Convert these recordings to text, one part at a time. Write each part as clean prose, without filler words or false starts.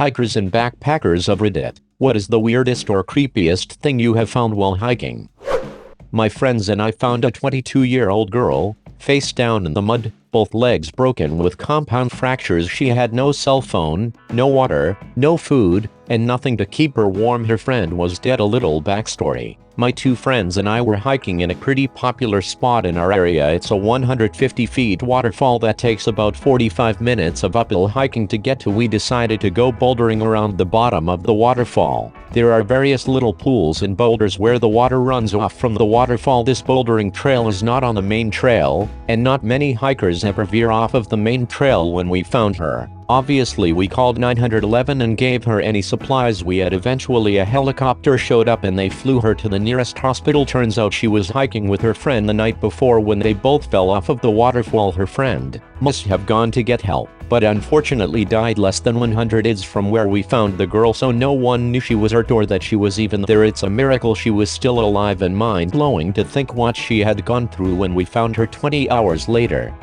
Hikers and backpackers of Reddit, what is the weirdest or creepiest thing you have found while hiking? My friends and I found a 22-year-old girl, face down in the mud, both legs broken with compound fractures. She had no cell phone, no water, no food, and nothing to keep her warm. Her friend was dead. A little backstory. My two friends and I were hiking in a pretty popular spot in our area. It's a 150 feet waterfall that takes about 45 minutes of uphill hiking to get to. We decided to go bouldering around the bottom of the waterfall. There are various little pools and boulders where the water runs off from the waterfall. This bouldering trail is not on the main trail, and not many hikers ever veer off of the main trail. When we found her, obviously we called 911 and gave her any supplies we had. Eventually a helicopter showed up and they flew her to the nearest hospital. Turns out she was hiking with her friend the night before when they both fell off of the waterfall. Her friend must have gone to get help, but unfortunately died less than 100 yards from where we found the girl, so no one knew she was hurt or that she was even there. It's a miracle she was still alive, and mind-blowing to think what she had gone through when we found her 20 hours later.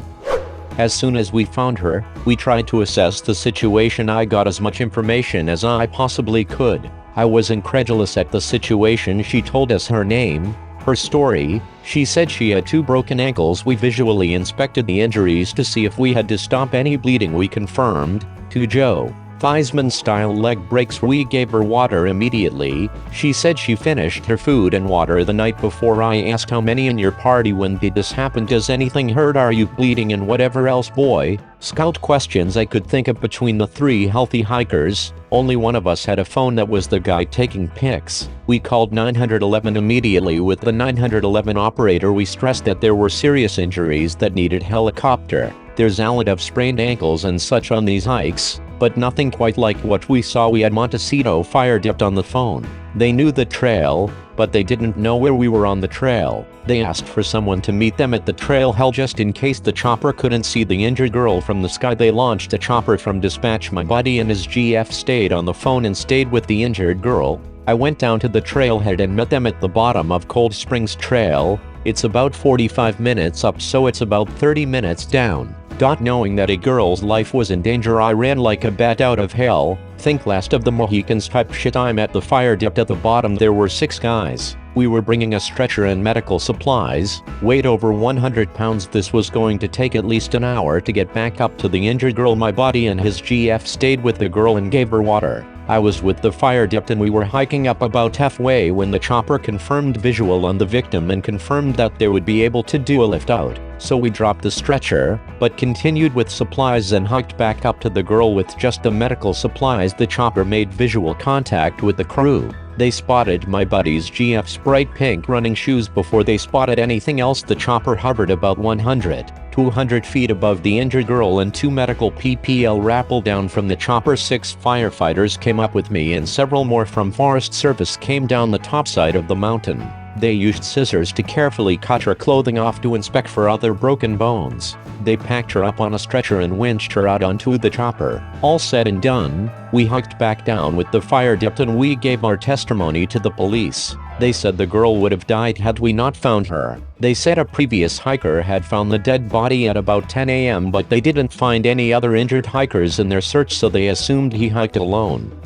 As soon as we found her, we tried to assess the situation. I got as much information as I possibly could. I was incredulous at the situation. She told us her name, her story. She said she had 2 broken ankles. We visually inspected the injuries to see if we had to stop any bleeding. We confirmed 2 Joe Theismann-style leg breaks. We gave her water immediately. She said she finished her food and water the night before. I asked, how many in your party? When did this happen? Does anything hurt? Are you bleeding? And whatever else Boy Scout questions I could think of. Between the 3 healthy hikers, only one of us had a phone. That was the guy taking pics. We called 911 immediately. With the 911 operator, we stressed that there were serious injuries that needed helicopter. There's a lot of sprained ankles and such on these hikes, but nothing quite like what we saw. We had Montecito Fire dipped on the phone. They knew the trail, but they didn't know where we were on the trail. They asked for someone to meet them at the trailhead just in case the chopper couldn't see the injured girl from the sky. They launched a chopper from dispatch. My buddy and his GF stayed on the phone and stayed with the injured girl. I went down to the trailhead and met them at the bottom of Cold Springs Trail. It's about 45 minutes up, so it's about 30 minutes down. Knowing that a girl's life was in danger, I ran like a bat out of hell. Think Last of the Mohicans type shit. I'm at the fire dipped at the bottom. There were 6 guys. We were bringing a stretcher and medical supplies, weighed over 100 pounds. This was going to take at least an hour to get back up to the injured girl. My buddy and his GF stayed with the girl and gave her water. I was with the fire dipped and we were hiking up about halfway when the chopper confirmed visual on the victim and confirmed that they would be able to do a lift out. So we dropped the stretcher, but continued with supplies and hiked back up to the girl with just the medical supplies. The chopper made visual contact with the crew. They spotted my buddy's GF's bright pink running shoes before they spotted anything else. The chopper hovered about 100 to 200 feet above the injured girl and 2 medical PPL rappelled down from the chopper. 6 firefighters came up with me and several more from Forest Service came down the topside of the mountain. They used scissors to carefully cut her clothing off to inspect for other broken bones. They packed her up on a stretcher and winched her out onto the chopper. All said and done, we hiked back down with the fire dipped and we gave our testimony to the police. They said the girl would have died had we not found her. They said a previous hiker had found the dead body at about 10 a.m. but they didn't find any other injured hikers in their search, so they assumed he hiked alone.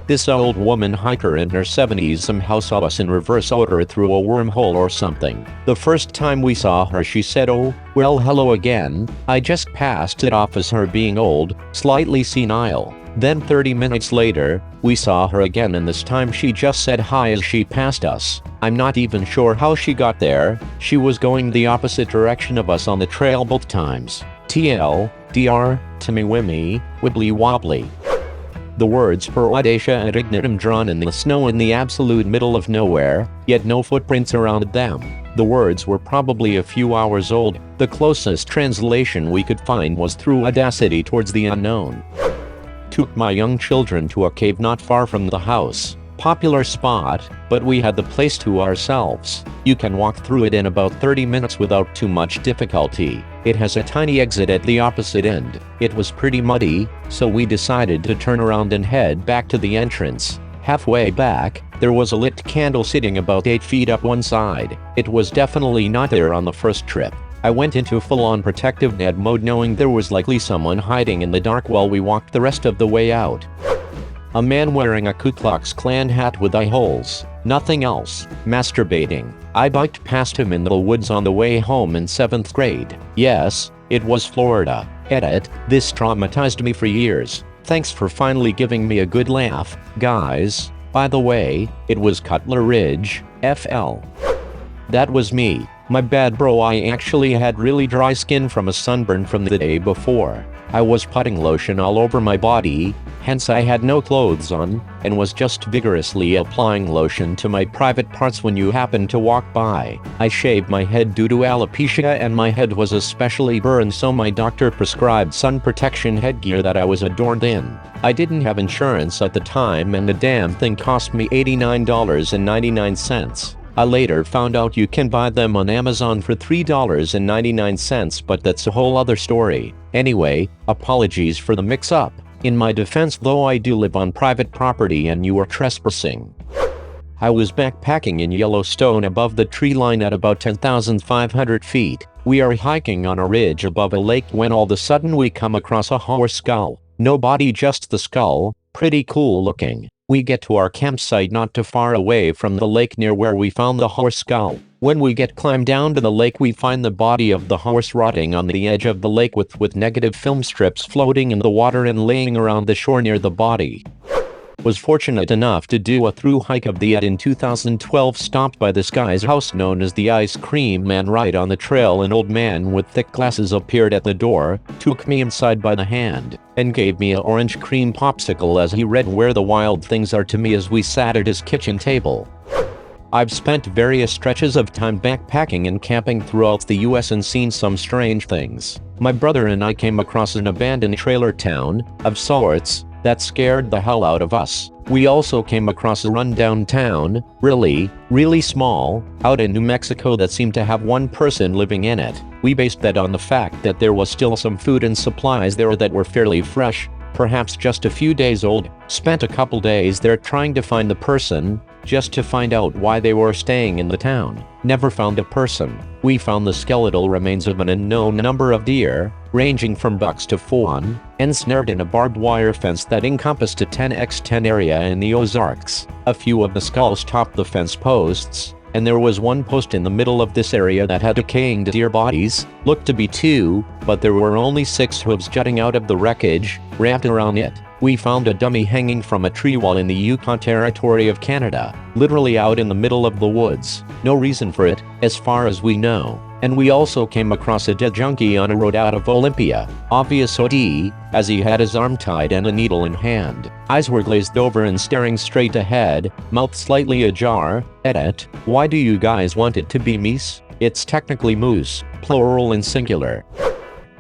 This old woman hiker in her 70s somehow saw us in reverse order through a wormhole or something. The first time we saw her she said, "Oh, well, hello again." I just passed it off as her being old, slightly senile. Then 30 minutes later, we saw her again and this time she just said hi as she passed us. I'm not even sure how she got there. She was going the opposite direction of us on the trail both times. TL, DR, Timmy Wimmy, Wibbly Wobbly. The words per audacia ad ignitum drawn in the snow in the absolute middle of nowhere, yet no footprints around them. The words were probably a few hours old. The closest translation we could find was through Audacity towards the unknown. Took my young children to a cave not far from the house. Popular spot, but we had the place to ourselves. You can walk through it in about 30 minutes without too much difficulty. It has a tiny exit at the opposite end. It was pretty muddy, so we decided to turn around and head back to the entrance. Halfway back, there was a lit candle sitting about 8 feet up one side. It was definitely not there on the first trip. I went into full-on protective net mode knowing there was likely someone hiding in the dark while we walked the rest of the way out. A man wearing a Ku Klux Klan hat with eye holes. Nothing else. Masturbating. I biked past him in the woods on the way home in 7th grade. Yes, it was Florida. Edit. This traumatized me for years. Thanks for finally giving me a good laugh, guys. By the way, it was Cutler Ridge, FL. That was me. My bad bro, I actually had really dry skin from a sunburn from the day before. I was putting lotion all over my body, hence I had no clothes on, and was just vigorously applying lotion to my private parts when you happened to walk by. I shaved my head due to alopecia and my head was especially burned, so my doctor prescribed sun protection headgear that I was adorned in. I didn't have insurance at the time and the damn thing cost me $89.99. I later found out you can buy them on Amazon for $3.99, but that's a whole other story. Anyway, apologies for the mix-up. In my defense though, I do live on private property and you are trespassing. I was backpacking in Yellowstone above the tree line at about 10,500 feet. We are hiking on a ridge above a lake when all of a sudden we come across a horse skull. No body, just the skull. Pretty cool looking. We get to our campsite not too far away from the lake near where we found the horse skull. When we climb down to the lake, we find the body of the horse rotting on the edge of the lake with negative film strips floating in the water and laying around the shore near the body. Was fortunate enough to do a through hike of the in 2012, stopped by this guy's house known as the Ice Cream Man. Right on the trail, an old man with thick glasses appeared at the door, took me inside by the hand, and gave me an orange cream popsicle as he read "Where the Wild Things Are" to me as we sat at his kitchen table. I've spent various stretches of time backpacking and camping throughout the US and seen some strange things. My brother and I came across an abandoned trailer town, of sorts, that scared the hell out of us. We also came across a rundown town, really small, out in New Mexico that seemed to have one person living in it. We based that on the fact that there was still some food and supplies there that were fairly fresh, perhaps just a few days old. Spent a couple days there trying to find the person, just to find out why they were staying in the town. Never found a person. We found the skeletal remains of an unknown number of deer, ranging from bucks to fawn, ensnared in a barbed wire fence that encompassed a 10x10 area in the Ozarks. A few of the skulls topped the fence posts, and there was one post in the middle of this area that had decaying deer bodies. Looked to be two, but there were only 6 hooves jutting out of the wreckage, wrapped around it. We found a dummy hanging from a tree wall in the Yukon Territory of Canada, literally out in the middle of the woods. No reason for it, as far as we know. And we also came across a dead junkie on a road out of Olympia. Obvious OD, as he had his arm tied and a needle in hand. Eyes were glazed over and staring straight ahead, mouth slightly ajar. Edit. Why do you guys want it to be meese? It's technically moose, plural and singular.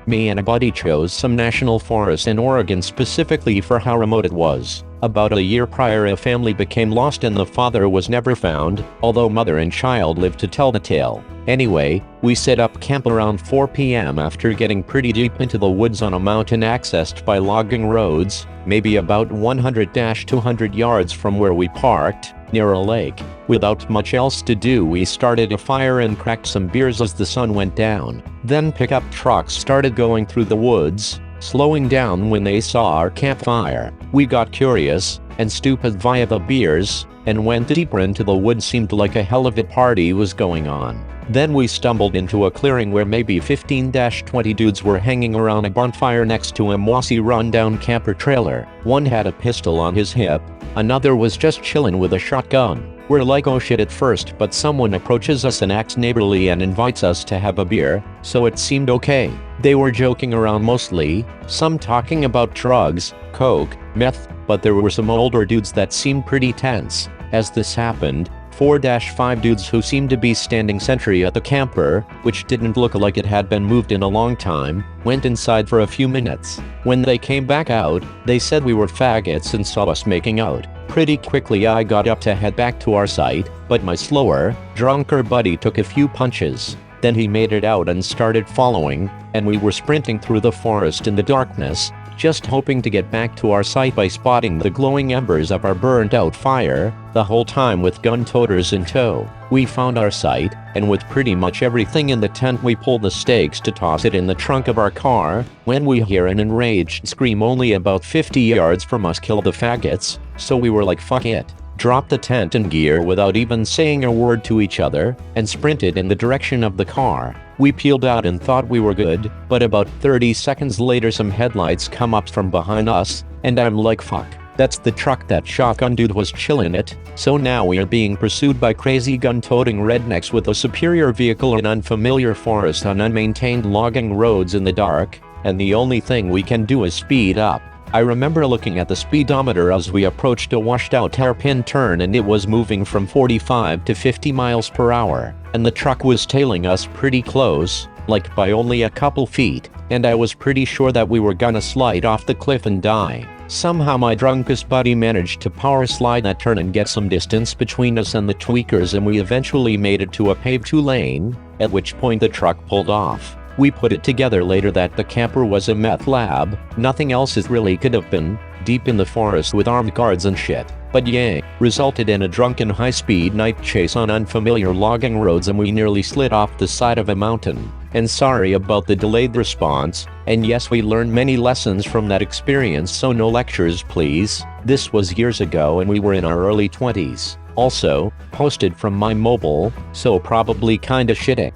Me and a buddy chose some national forest in Oregon specifically for how remote it was. About a year prior, a family became lost and the father was never found, although mother and child lived to tell the tale. Anyway, we set up camp around 4 p.m. after getting pretty deep into the woods on a mountain accessed by logging roads, maybe about 100-200 yards from where we parked, near a lake. Without much else to do, we started a fire and cracked some beers as the sun went down. Then pickup trucks started going through the woods, slowing down when they saw our campfire. We got curious, and stupid via the beers, and went deeper into the woods. Seemed like a hell of a party was going on. Then we stumbled into a clearing where maybe 15-20 dudes were hanging around a bonfire next to a mossy rundown camper trailer. One had a pistol on his hip, another was just chillin' with a shotgun. We're like, oh shit at first, but someone approaches us and acts neighborly and invites us to have a beer, so it seemed okay. They were joking around mostly, some talking about drugs, coke, meth, but there were some older dudes that seemed pretty tense. As this happened, 4-5 dudes who seemed to be standing sentry at the camper, which didn't look like it had been moved in a long time, went inside for a few minutes. When they came back out, they said we were faggots and saw us making out. Pretty quickly I got up to head back to our site, but my slower, drunker buddy took a few punches. Then he made it out and started following, and we were sprinting through the forest in the darkness, just hoping to get back to our site by spotting the glowing embers of our burnt-out fire, the whole time with gun-toters in tow. We found our site, and with pretty much everything in the tent we pulled the stakes to toss it in the trunk of our car, when we hear an enraged scream only about 50 yards from us, "Kill the faggots," so we were like fuck it. Dropped the tent and gear without even saying a word to each other, and sprinted in the direction of the car. We peeled out and thought we were good, but about 30 seconds later some headlights come up from behind us, and I'm like fuck, that's the truck that shotgun dude was chillin' it. So now we are being pursued by crazy gun-toting rednecks with a superior vehicle in unfamiliar forest on unmaintained logging roads in the dark, and the only thing we can do is speed up. I remember looking at the speedometer as we approached a washed-out hairpin turn, and it was moving from 45 to 50 miles per hour, and the truck was tailing us pretty close, like by only a couple feet, and I was pretty sure that we were gonna slide off the cliff and die. Somehow my drunkest buddy managed to power slide that turn and get some distance between us and the tweakers, and we eventually made it to a paved 2-lane, at which point the truck pulled off. We put it together later that the camper was a meth lab, nothing else it really could have been, deep in the forest with armed guards and shit. But yeah, resulted in a drunken high-speed night chase on unfamiliar logging roads, and we nearly slid off the side of a mountain. And sorry about the delayed response, and yes, we learned many lessons from that experience, so no lectures please. This was years ago and we were in our early 20s. Also, posted from my mobile, so probably kinda shitty.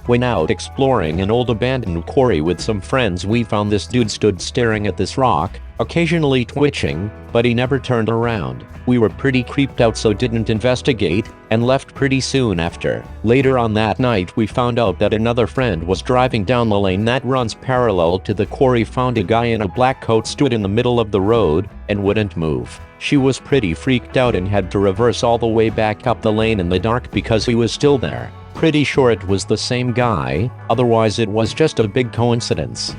When out exploring an old abandoned quarry with some friends, we found this dude stood staring at this rock, occasionally twitching, but he never turned around. We were pretty creeped out, so didn't investigate, and left pretty soon after. Later on that night we found out that another friend was driving down the lane that runs parallel to the quarry, found a guy in a black coat stood in the middle of the road, and wouldn't move. She was pretty freaked out and had to reverse all the way back up the lane in the dark because he was still there. Pretty sure it was the same guy, otherwise it was just a big coincidence.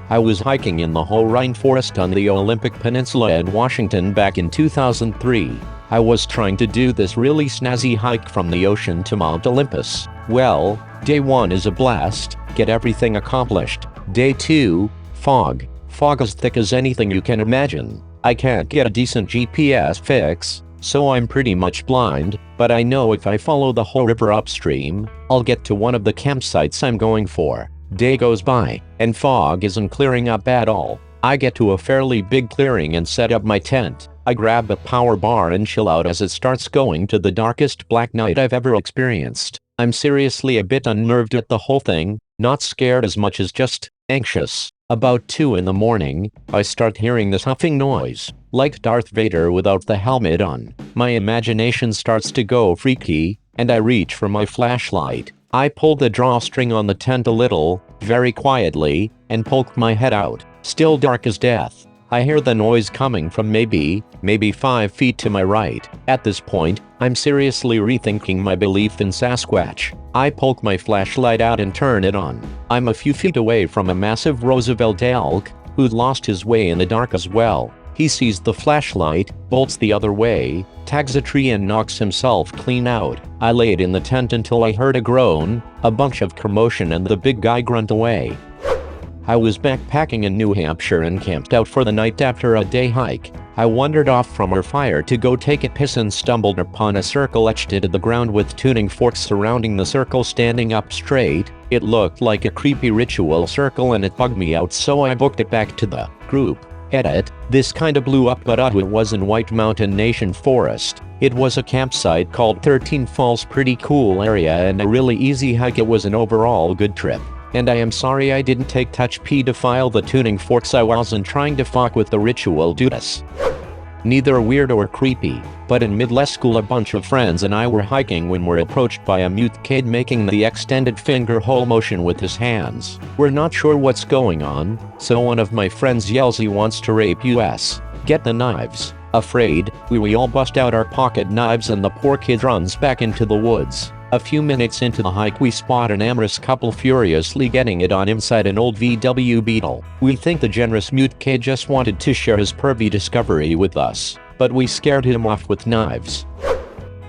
I was hiking in the whole rainforest on the Olympic Peninsula in Washington back in 2003. I was trying to do this really snazzy hike from the ocean to Mount Olympus. Well, day 1 is a blast, get everything accomplished. Day 2, fog. Fog as thick as anything you can imagine. I can't get a decent GPS fix, so I'm pretty much blind, but I know if I follow the whole river upstream, I'll get to one of the campsites I'm going for. Day goes by, and fog isn't clearing up at all. I get to a fairly big clearing and set up my tent. I grab a power bar and chill out as it starts going to the darkest black night I've ever experienced. I'm seriously a bit unnerved at the whole thing, not scared as much as just anxious. About 2 in the morning, I start hearing this huffing noise, like Darth Vader without the helmet on. My imagination starts to go freaky, and I reach for my flashlight. I pull the drawstring on the tent a little, very quietly, and poke my head out. Still dark as death. I hear the noise coming from maybe 5 feet to my right. At this point, I'm seriously rethinking my belief in Sasquatch. I poke my flashlight out and turn it on. I'm a few feet away from a massive Roosevelt elk, who'd lost his way in the dark as well. He sees the flashlight, bolts the other way, tags a tree and knocks himself clean out. I laid in the tent until I heard a groan, a bunch of commotion, and the big guy grunt away. I was backpacking in New Hampshire and camped out for the night after a day hike. I wandered off from our fire to go take a piss and stumbled upon a circle etched into the ground with tuning forks surrounding the circle standing up straight. It looked like a creepy ritual circle and it bugged me out, so I booked it back to the group. Edit, this kinda blew up, but it was in White Mountain Nation Forest. It was a campsite called 13 Falls, pretty cool area and a really easy hike. It was an overall good trip. And I am sorry I didn't take touch P to file the tuning forks. I wasn't trying to fuck with the ritual dudes. Neither weird or creepy, but in middle school a bunch of friends and I were hiking when we're approached by a mute kid making the extended finger hole motion with his hands. We're not sure what's going on, so one of my friends yells he wants to rape us. Get the knives. Afraid, we all bust out our pocket knives and the poor kid runs back into the woods. A few minutes into the hike we spot an amorous couple furiously getting it on inside an old VW Beetle. We think the generous mute kid just wanted to share his pervy discovery with us, but we scared him off with knives.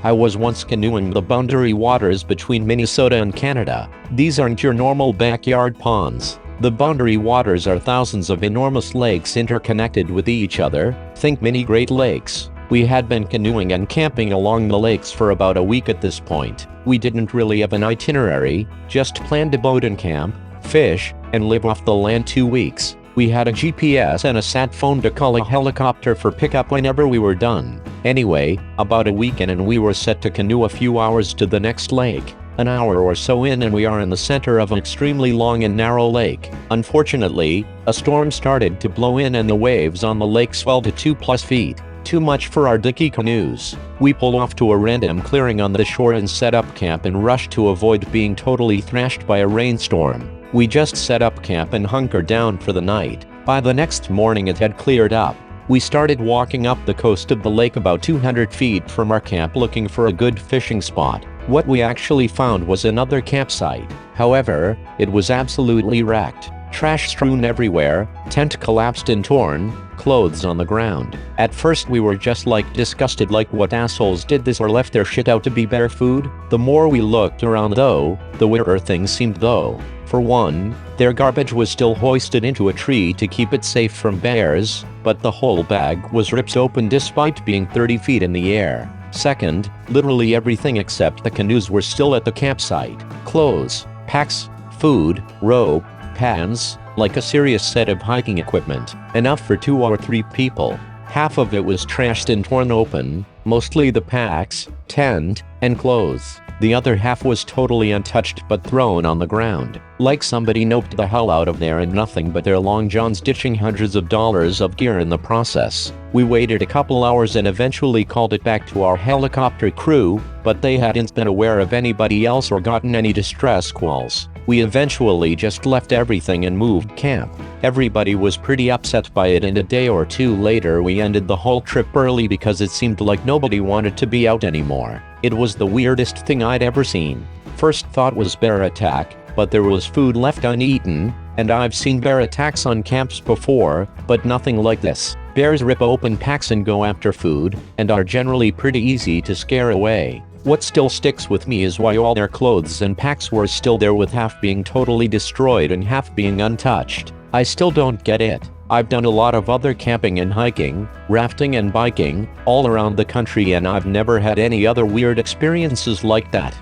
I was once canoeing the boundary waters between Minnesota and Canada. These aren't your normal backyard ponds. The Boundary Waters are thousands of enormous lakes interconnected with each other. Think mini Great Lakes. We had been canoeing and camping along the lakes for about a week at this point. We didn't really have an itinerary, just planned to boat and camp, fish, and live off the land 2 weeks. We had a GPS and a sat phone to call a helicopter for pickup whenever we were done. Anyway, about a week in and we were set to canoe a few hours to the next lake. An hour or so in and we are in the center of an extremely long and narrow lake. Unfortunately, a storm started to blow in and the waves on the lake swelled to 2+ feet. Too much for our dicky canoes. We pulled off to a random clearing on the shore and set up camp and rushed to avoid being totally thrashed by a rainstorm. We just set up camp and hunkered down for the night. By the next morning it had cleared up. We started walking up the coast of the lake about 200 feet from our camp looking for a good fishing spot. What we actually found was another campsite. However, it was absolutely wrecked. Trash strewn everywhere, tent collapsed and torn, clothes on the ground. At first we were just disgusted, like what assholes did this or left their shit out to be bear food? The more we looked around though, the weirder things seemed though. For one, their garbage was still hoisted into a tree to keep it safe from bears, but the whole bag was ripped open despite being 30 feet in the air. Second, literally everything except the canoes were still at the campsite. Clothes, packs, food, rope, pans, like a serious set of hiking equipment, enough for 2 or 3 people. Half of it was trashed and torn open, mostly the packs, tent, and clothes. The other half was totally untouched but thrown on the ground, like somebody noped the hell out of there and nothing but their long johns, ditching hundreds of dollars of gear in the process. We waited a couple hours and eventually called it back to our helicopter crew, but they hadn't been aware of anybody else or gotten any distress calls. We eventually just left everything and moved camp. Everybody was pretty upset by it and a day or two later we ended the whole trip early because it seemed like nobody wanted to be out anymore. It was the weirdest thing I'd ever seen. First thought was bear attack, but there was food left uneaten, and I've seen bear attacks on camps before, but nothing like this. Bears rip open packs and go after food, and are generally pretty easy to scare away. What still sticks with me is why all their clothes and packs were still there, with half being totally destroyed and half being untouched. I still don't get it. I've done a lot of other camping and hiking, rafting and biking, all around the country, and I've never had any other weird experiences like that.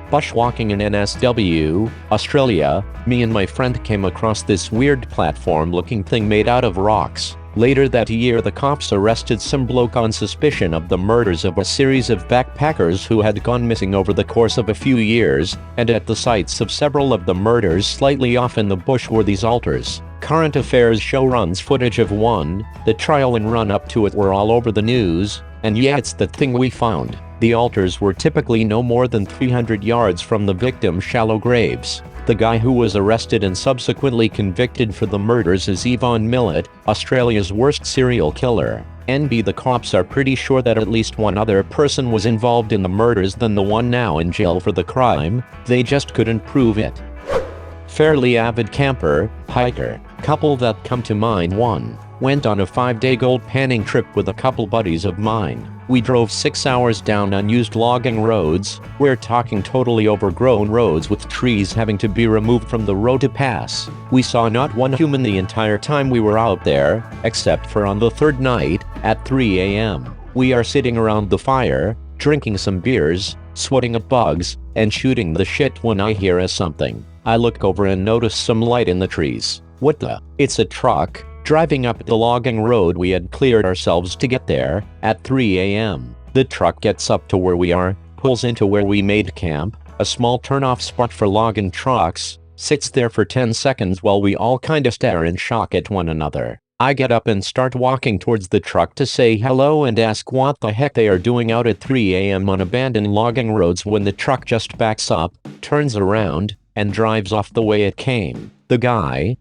Bushwalking in NSW, Australia, me and my friend came across this weird platform-looking thing made out of rocks. Later that year the cops arrested some bloke on suspicion of the murders of a series of backpackers who had gone missing over the course of a few years, and at the sites of several of the murders slightly off in the bush were these altars. Current Affairs show runs footage of one. The trial and run up to it were all over the news, and yeah, it's the thing we found. The altars were typically no more than 300 yards from the victim's shallow graves. The guy who was arrested and subsequently convicted for the murders is Yvonne Millett, Australia's worst serial killer. The cops are pretty sure that at least one other person was involved in the murders than the one now in jail for the crime. They just couldn't prove it. Fairly avid camper, hiker, couple that come to mind. One went on a 5-day gold panning trip with a couple buddies of mine. We drove 6 hours down unused logging roads. We're talking totally overgrown roads with trees having to be removed from the road to pass. We saw not one human the entire time we were out there, except for on the third night, at 3 a.m. We are sitting around the fire, drinking some beers, sweating at bugs, and shooting the shit when I hear a something. I look over and notice some light in the trees. What the? It's a truck, driving up the logging road we had cleared ourselves to get there, at 3 a.m. The truck gets up to where we are, pulls into where we made camp, a small turn-off spot for logging trucks, sits there for 10 seconds while we all kinda stare in shock at one another. I get up and start walking towards the truck to say hello and ask what the heck they are doing out at 3 a.m. on abandoned logging roads when the truck just backs up, turns around, and drives off the way it came. The guy,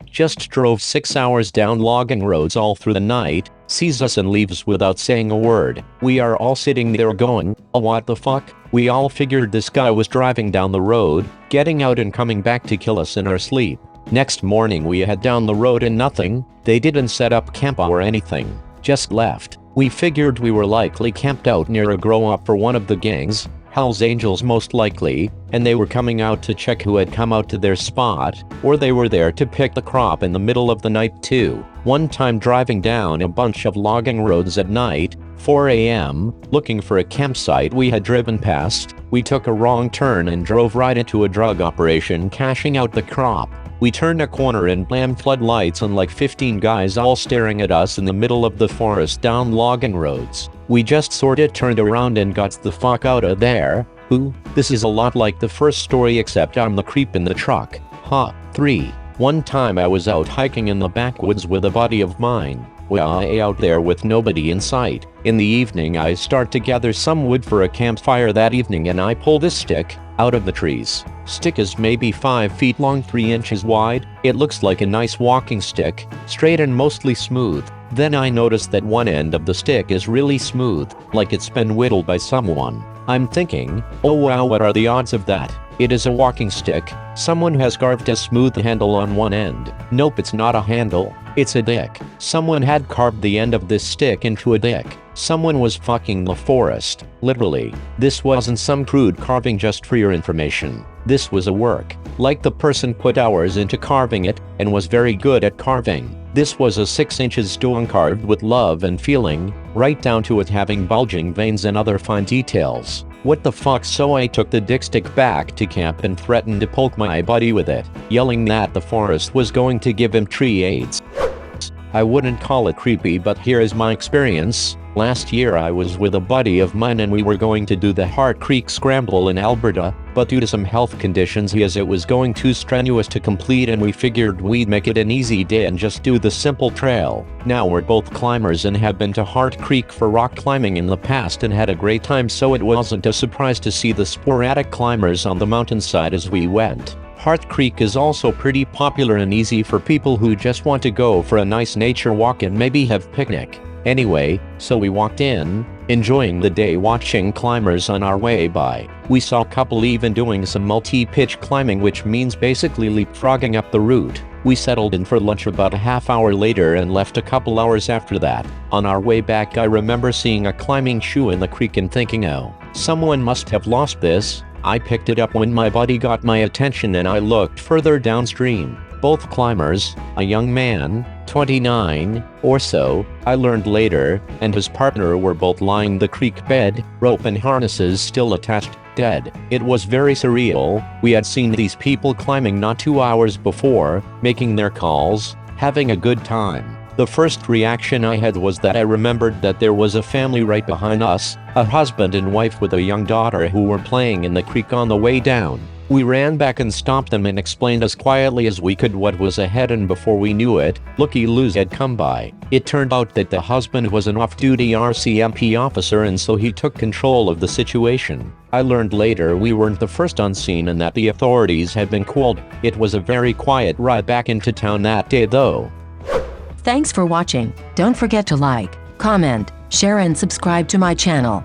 just drove 6 hours down logging roads all through the night, sees us and leaves without saying a word. We are all sitting there going, oh, what the fuck? We all figured this guy was driving down the road, getting out and coming back to kill us in our sleep. Next morning we head down the road and nothing. They didn't set up camp or anything, just left. We figured we were likely camped out near a grow-up for one of the gangs, Hell's Angels most likely, and they were coming out to check who had come out to their spot, or they were there to pick the crop in the middle of the night too. One time driving down a bunch of logging roads at night, 4 a.m., looking for a campsite we had driven past, we took a wrong turn and drove right into a drug operation cashing out the crop. We turned a corner and blammed floodlights on like 15 guys all staring at us in the middle of the forest down logging roads. We just sorta turned around and got the fuck out of there. Ooh, this is a lot like the first story except I'm the creep in the truck. Huh. 3. One time I was out hiking in the backwoods with a buddy of mine. Way out there with nobody in sight. In the evening I start to gather some wood for a campfire that evening and I pull this stick out of the trees. Stick is maybe 5 feet long, 3 inches wide. It looks like a nice walking stick, straight and mostly smooth. Then I notice that one end of the stick is really smooth, like it's been whittled by someone. I'm thinking, oh wow, what are the odds of that? It is a walking stick. Someone has carved a smooth handle on one end. Nope, it's not a handle. It's a dick. Someone had carved the end of this stick into a dick. Someone was fucking the forest. Literally. This wasn't some crude carving, just for your information. This was a work. Like the person put hours into carving it, and was very good at carving. This was a 6 inches stone carved with love and feeling, right down to it having bulging veins and other fine details. What the fuck, so I took the dick stick back to camp and threatened to poke my buddy with it, yelling that the forest was going to give him tree AIDS. I wouldn't call it creepy, but here is my experience. Last year I was with a buddy of mine and we were going to do the Hart Creek Scramble in Alberta, but due to some health conditions it was going too strenuous to complete and we figured we'd make it an easy day and just do the simple trail. Now we're both climbers and have been to Hart Creek for rock climbing in the past and had a great time, so it wasn't a surprise to see the sporadic climbers on the mountainside as we went. Hart Creek is also pretty popular and easy for people who just want to go for a nice nature walk and maybe have picnic. Anyway, so we walked in, enjoying the day watching climbers on our way by. We saw a couple even doing some multi-pitch climbing, which means basically leapfrogging up the route. We settled in for lunch about a half hour later and left a couple hours after that. On our way back I remember seeing a climbing shoe in the creek and thinking, oh, someone must have lost this. I picked it up when my buddy got my attention and I looked further downstream. Both climbers, a young man, 29 or so, I learned later, and his partner were both lying the creek bed, rope and harnesses still attached, dead. It was very surreal. We had seen these people climbing not 2 hours before, making their calls, having a good time. The first reaction I had was that I remembered that there was a family right behind us, a husband and wife with a young daughter who were playing in the creek on the way down. We ran back and stopped them and explained as quietly as we could what was ahead, and before we knew it, looky-loos had come by. It turned out that the husband was an off-duty RCMP officer and so he took control of the situation. I learned later we weren't the first on scene and that the authorities had been called. It was a very quiet ride back into town that day though. Thanks for watching. Don't forget to like, comment, share and subscribe to my channel.